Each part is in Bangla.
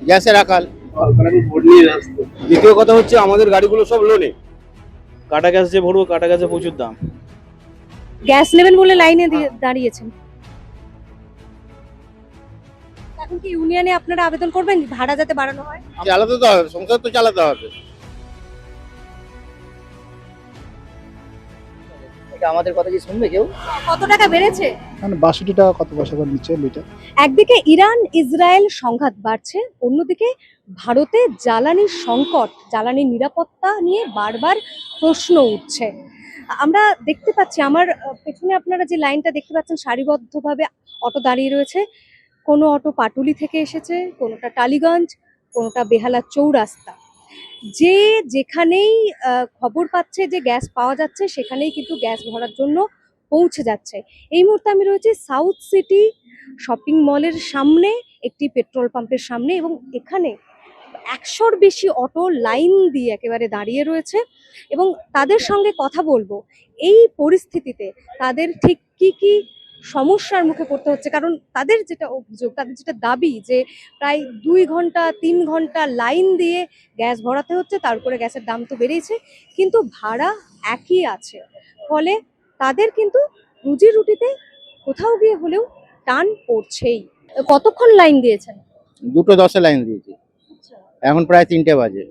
গ্যাসের আকাল। দ্বিতীয় কথা হচ্ছে আমাদের গাড়িগুলো সব লোনে। কাটা গ্যাস যে ভরবো, কাটা গ্যাসে প্রচুর দাম। গ্যাস নেবেন বলে লাইনে দাঁড়িয়েছেন। এখন কি ইউনিয়নে আপনারা আবেদন করবেন ভাড়া যাতে বাড়ানো হয়? চালাতে তো হবে, সংসার তো চালাতে হবে। এটা আমাদের কথা কি শুনবে কেউ? কত টাকা বেড়েছে? মানে ৬২ টাকা কত পয়সা করে নিচ্ছে লিটার। একদিকে ইরান ইসরায়েল সংঘাত বাড়ছে, অন্যদিকে ভারতে জ্বালানির সংকট, জ্বালানি নিরাপত্তা নিয়ে বারবার প্রশ্ন উঠছে। আমরা দেখতে পাচ্ছি আমার পেছনে আপনারা যে লাইনটা দেখতে পাচ্ছেন সারিবদ্ধভাবে অটো দাঁড়িয়ে রয়েছে। কোনো অটো পাটুলি থেকে এসেছে, কোনোটা টালিগঞ্জ, কোনোটা বেহালা চৌরাস্তা। যে যেখানেই খবর পাচ্ছে যে গ্যাস পাওয়া যাচ্ছে সেখানেই কিন্তু গ্যাস ভরার জন্য পৌঁছে যাচ্ছে। এই মুহূর্তে আমি রয়েছি সাউথ সিটি শপিং মলের সামনে, একটি পেট্রোল পাম্পের সামনে, এবং এখানে ১০০-র বেশি অটো লাইন দিয়ে একেবারে দাঁড়িয়ে রয়েছে এবং তাদের সঙ্গে কথা বলবো এই পরিস্থিতিতে তাদের ঠিক কি কি সমস্যার মুখে পড়তে হচ্ছে। কারণ তাদের যেটা অভিযোগ, তাদের যেটা দাবি যে প্রায় ২ ঘন্টা ৩ ঘন্টা লাইন দিয়ে গ্যাস ভরাতে হচ্ছে, তার উপরে গ্যাসের দাম তো বেড়েছে, কিন্তু ভাড়া একই আছে। ফলে তাদের কিন্তু রুজি রুটিতে কোথাও গিয়ে হলেও টান পড়ছেই। কতক্ষণ লাইন দিয়েছেন? ২:১০ লাইন দিয়েছি, এখন প্রায় ৩টে বাজে,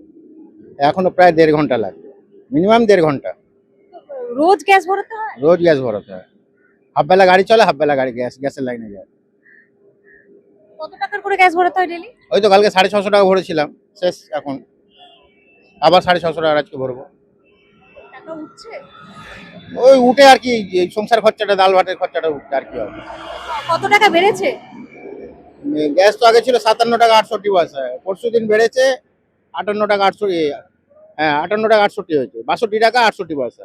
এখনো প্রায় ১.৫ ঘন্টা লাগবে, মিনিমাম ১.৫ ঘন্টা। রোজ গ্যাস ভরাতে হয়? রোজ গ্যাস ভরাতে হয়। হাফ বেলা গাড়ি চলে, হাফ বেলা গাড়ি গ্যাসের লাইনে যায়। কত টাকার করে গ্যাস ভরাতে হয় ডেলি? ওই তো কালকে ৬৫০ টাকা ভরেছিলাম, শেষ এখন। আবার ৬৫০ টাকা আজকে ভরবো। টাকা উঠছে? ওই উঠে আর কি, এই সংসার খরচাটা, ডাল ভাতের খরচাটা উঠছে আর কি হবে। কত টাকা বেড়েছে? গ্যাস তো আগে ছিল ৫৭ টাকা ৬৮ পয়সা, পরশু দিন বেড়েছে ৫৮ টাকা ৬৮। হ্যাঁ, ৫৮ টাকা ৬৮ হয়েছে, ৬২ টাকা ৬৮ পয়সা,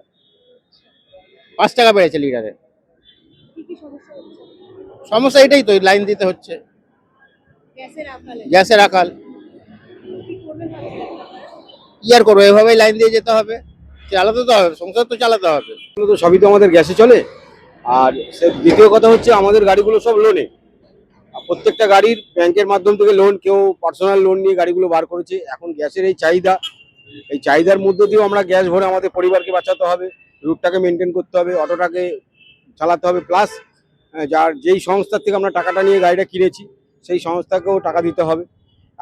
৫ টাকা বেড়েছে লিটারে। কি কি সমস্যা হচ্ছে? সমস্যা এটাই তো, লাইন দিতে হচ্ছে, গ্যাসের আকালে। গ্যাসের আকাল। কি করবেন ভাবছেন? কি আর করবো, এভাবেই লাইন দিয়ে যেতে হবে, চালাতে তো হবে, সংসার তো চালাতে হবে। এগুলো তো সবই তো আমাদের গ্যাসে চলে। আর দ্বিতীয় কথা হচ্ছে আমাদের গাড়িগুলো সব লোনে। প্রত্যেকটা গাড়ির ব্যাংকের মাধ্যম থেকে লোন, কেউ পার্সোনাল লোন নিয়ে গাড়িগুলো বার করেছে। এখন গ্যাসের এই চাহিদা, এই চাহিদার মধ্যে দিয়েও আমরা গ্যাস ভরে আমাদের পরিবারকে বাঁচাতে হবে, রুটটাকে মেনটেন করতে হবে, অটোটাকে চালাতে হবে, প্লাস যার যেই সংস্থার থেকে আমরা টাকাটা নিয়ে গাড়িটা কিনেছি সেই সংস্থাকেও টাকা দিতে হবে।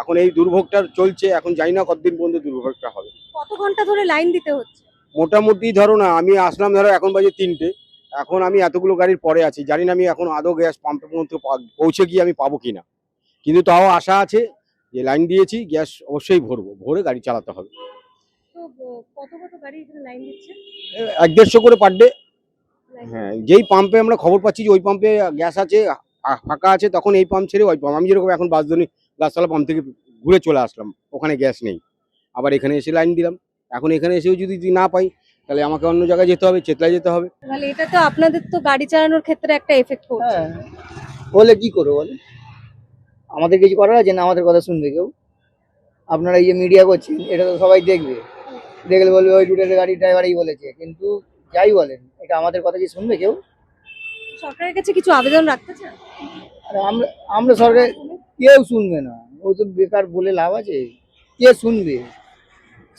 এখন এই দুর্ভোগটা চলছে, এখন জানি না কতদিন পর্যন্ত দুর্ভোগটা হবে। কত ঘন্টা ধরে লাইন দিতে হচ্ছে? মোটামুটি ধরো না, আমি আসলাম ধরো এখন বাজে ৩টে, এখন আমি এতগুলো গাড়ির পরে আছি, জানি না আমি এখন আদৌ গ্যাস পাম্পের পর্যন্ত পৌঁছে গিয়ে আমি পাবো কিনা, কিন্তু তাও আশা আছে যে লাইন দিয়েছি, গ্যাস অবশ্যই ভরবো, ভরে গাড়ি চালাতে হবে। তো কত কত গাড়ি এখানে লাইন দিচ্ছে? ১-১৫০ করে পার ডে। হ্যাঁ, যেই পাম্পে আমরা খবর পাচ্ছি যে ওই পাম্পে গ্যাস আছে, ফাঁকা আছে, তখন এই পাম্প ছেড়ে ওই পাম্প। আমি যেরকম এখন বাসদনি গাছতলা পাম্প থেকে ঘুরে চলে আসলাম, ওখানে গ্যাস নেই, আবার এখানে এসে লাইন দিলাম। এখন এখানে এসেও যদি না পাই তাহলে আমাকে অন্য জায়গায় যেতে হবে, চেতলায় যেতে হবে। তাহলে এটা তো আপনাদের তো গাড়ি চালানোর ক্ষেত্রে একটা এফেক্ট পড়ছে। হ্যাঁ, বলে কি করবো বলে? আমাদের কিছু করার আছে না? আমাদের কথা শুনবে কেউ? আপনারা এই যে মিডিয়া করছেন, এটা তো সবাই দেখবে, দেখলে বলবে ওই রুটের গাড়ি ড্রাইভারই বলেছে, কিন্তু যাই বলেন, এটা আমাদের কথা কি শুনবে কেউ? সরকারের কাছে কিছু আবেদন রাখতে চান? আর আমরা আমরা সরকার, কেউ শুনবে না, ও তো বেকার বলে লাভ আছে? কে শুনবে?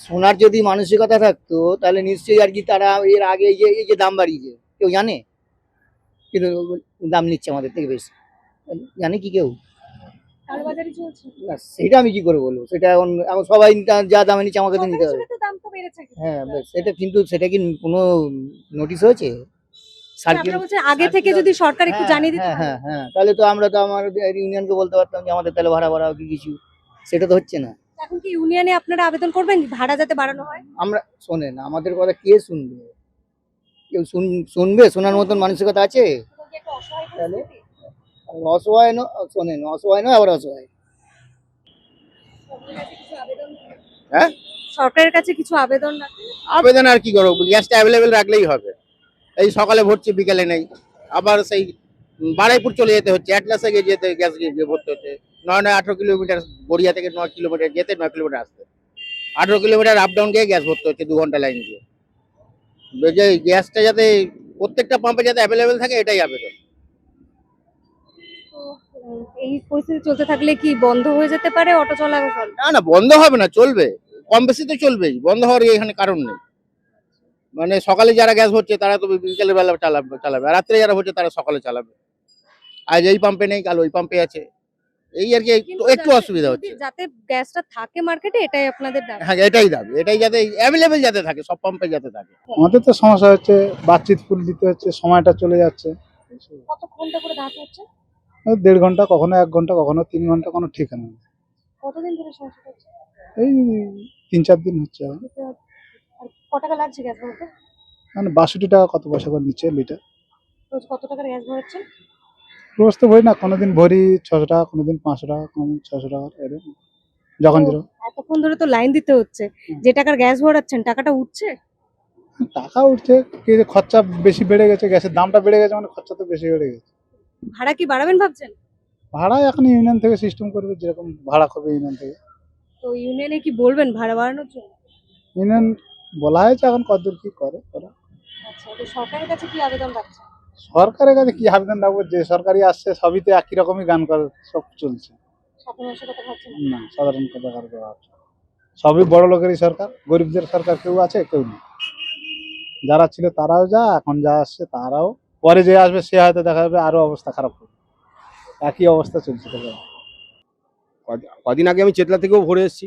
শোনার যদি মানসিকতা থাকতো তাহলে নিশ্চয়ই আর কি তারা এর আগে এই যে দাম বাড়িয়েছে কেউ জানে? কিন্তু দাম নিচ্ছে আমাদের থেকে বেশি, জানে কি কেউ? কালোবাজারি চলছে। না, সেটা আমি কি করে বলবো? সেটা এখন এখন সবাই যা দামে নিচ্ছে আমাকে তো নিতে সরকার হবে। হিসেবে তো দাম তো বেড়েছে কিন্তু। হ্যাঁ, সেটা কিন্তু সেটা কি কোনো নোটিশ হয়েছে? আপনারা বলছেন আগে থেকে যদি সরকার একটু জানিয়ে দিত। হ্যাঁ হ্যাঁ হ্যাঁ, তাহলে তো আমরা তো আমার ইউনিয়নকে বলতে পারতাম যে আমাদের তাহলে ভাড়া বাড়াও কি কিছু। সেটা তো হচ্ছে না। এখন কি ইউনিয়নে আপনারা আবেদন করবেন ভাড়া যাতে বাড়ানো হয়? আমরা, শোনেন, আমাদের কথা কে শুনবে? কেউ শুনবে? শোনার মতন মানসিকতা আছে? তাহলে অসহায় শোনেন, অসহায় নয় আবার অসহায়। হ্যাঁ, সরকারের কাছে কিছু আবেদন রাখবেন? আবেদন আর কি করবো, গ্যাসটা অ্যাভেলেবেল রাখলেই হবে। এই সকালে ভরছি, বিকেলে নেই, আবার সেই বারাইপুর চলে যেতে হচ্ছে, অ্যাটলাসে গিয়ে যেতে গ্যাস গিয়ে ভরতে হচ্ছে। ৯-১৮ কিলোমিটার, গড়িয়া থেকে ৯ কিলোমিটার যেতে, ৯ কিলোমিটার আসতে, ১৮ কিলোমিটার আপ ডাউন গিয়ে গ্যাস ভরতে হচ্ছে ২ ঘন্টা লাইন দিয়ে। যে গ্যাসটা যাতে প্রত্যেকটা পাম্পে যাতে অ্যাভেলেবেল থাকে, এটাই আবেদন। তো এই পরিস্থিতি চলতে থাকলে কি বন্ধ হয়ে যেতে পারে অটো চলাচল? না না, বন্ধ হবে না, চলবে, কম বেশি তো চলবেই, বন্ধ হওয়ার এখানে কারণ নেই। মানে সকালে যারা গ্যাস ভরছে তারা তো বিকেলের বেলা চালাবে, আর রাত্রে যারা ভরছে তারা সকালে চালাবে। আজ এই পাম্পে নেই, কাল ওই পাম্পে আছে, এই আর কি কিন্তু একটু অসুবিধা হচ্ছে। যাতে গ্যাসটা থাকে মার্কেটে, এটাই আপনাদের দাবি। হ্যাঁ, এটাই দাবি, এটাই যাতে অ্যাভেলেবেল যাতে থাকে, সব পাম্পে যাতে থাকে। আমাদের তো সমস্যা হচ্ছে, বাতচিত ফুল দিতে হচ্ছে, সময়টা চলে যাচ্ছে। কত ঘন্টা করে দাঁড়াতে হচ্ছে? ওই 1.5 ঘন্টা, কখনো 1 ঘন্টা, কখনো 3 ঘন্টা, কোনো ঠিকানা নেই। কতদিন ধরে সমস্যা হচ্ছে? এই 3-4 দিন হচ্ছে এখন। আর ক টাকা লাগছে গ্যাস ভরতে? মানে 62 টাকা কত পয়সা করে নিচ্ছে লিটার। রোজ কত টাকার গ্যাস ভরাচ্ছেন? রোজ তো ভরি না, কোনোদিন ভরি 600 টাকা, কোনোদিন 500 টাকা, কোনোদিন 600 টাকা, এরকম যখন তো যেরকম। এতক্ষণ ধরে তো লাইন দিতে হচ্ছে, যে টাকার গ্যাস ভরাচ্ছেন টাকাটা উঠছে? টাকা উঠছে, কি যে খরচা বেশি বেড়ে গেছে, গ্যাসের দামটা বেড়ে গেছে, মানে খরচা তো বেশি বেড়ে গেছে। ভাড়া কি বাড়াবেন ভাবছেন? ভাড়া এখন ইউনিয়ন থেকে সিস্টেম করবে, যেরকম ভাড়া করবে ইউনিয়ন থেকে। তো ইউনিয়নে কি বলবেন ভাড়া বাড়ানোর জন্য? ইউনিয়ন বলা হয়েছে, এখন কতদূর কি করে ওরা। আচ্ছা, তো সরকারের কাছে কি আবেদন রাখছেন? সরকারের কাছে কি আবেদন রাখবো, যে সরকারি আসছে সবই তো একই রকমই গান করে সব চলছে। সাধারণ মানুষের কথা ভাবছেন না? না, সাধারণ কথা কার করা হচ্ছে? সবই বড় লোকেরই সরকার, গরিবদের সরকার কেউ আছে, কেউ নেই। যারা ছিল তারাও যা, এখন যা আসছে তারাও, পরে যে আসবে সে হয়তো দেখা যাবে আরো অবস্থা খারাপ হবে। একই অবস্থা চলছে তো। কদিন আগে আমি চেতলা থেকেও ভরে এসেছি,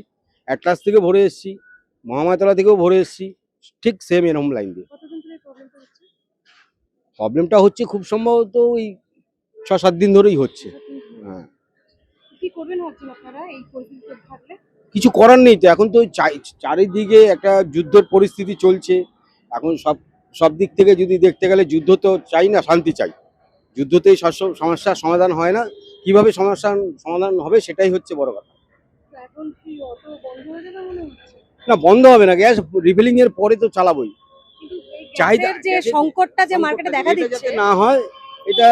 অ্যাটলাস থেকে ভরে এসেছি, মহামায়াতলা থেকেও ভরে এসেছি, ঠিক সেম এরকম লাইন দিয়ে। কতদিন ধরে প্রবলেমটা হচ্ছে? প্রবলেমটা হচ্ছে খুব সম্ভবত ওই 6-7 দিন ধরেই হচ্ছে। হ্যাঁ, কি করবেন ভাবছেন আপনারা এই পরিস্থিতিতে থাকলে? কিছু করার নেই তো, এখন তো চারিদিকে একটা যুদ্ধের পরিস্থিতি চলছে। এখন সব সব দিক থেকে যদি দেখতে গেলে যুদ্ধ তো চাই না, শান্তি চাই। যুদ্ধতেই সব সমস্যার সমাধান হয় না, কিভাবে সমস্যার সমাধান হবে সেটাই হচ্ছে বড় কথা। তো এখন কি অটো বন্ধ হয়ে যাবে মনে হচ্ছে? না, বন্ধ হবে না, গ্যাস রিফিলিং এর পরে তো চালাবোই। কিন্তু এই চাহিদা গ্যাসের যে সংকটটা যে মার্কেটে দেখা এটা দিচ্ছে, যাতে না হয়, এটা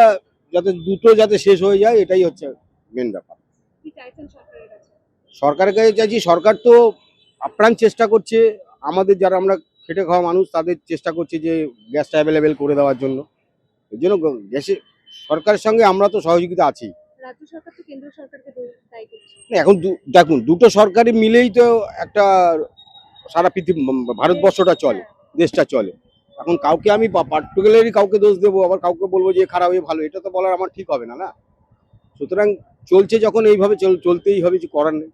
যাতে দ্রুত যাতে শেষ হয়ে যায়, এটাই হচ্ছে মেন ব্যাপার। কি চাইছেন সরকারের কাছে? সরকারের কাছে চাইছি, সরকার তো আপ্রাণ চেষ্টা করছে, আমাদের যারা আমরা খেটে খাওয়া মানুষ তাদের চেষ্টা করছে যে গ্যাসটা অ্যাভেলেবেল করে দেওয়ার জন্য। এর জন্য গ্যাসে সরকারের সঙ্গে আমরা তো সহযোগিতা আছি। রাজ্য সরকার তো কেন্দ্র সরকারকে দায়ী করছে। এখন দেখুন, দুটো সরকারি মিলেই তো একটা সারা পৃথিবী ভারতবর্ষটা চলে, দেশটা চলে। এখন কাউকে আমি পার্টিকুলারলি কাউকে দোষ দেবো, আবার কাউকে বলবো যে খারাপ এ ভালো, এটা তো বলার আমার ঠিক হবে না, না। সুতরাং চলছে যখন এইভাবে চলতেই হবে, কিছু করার নেই।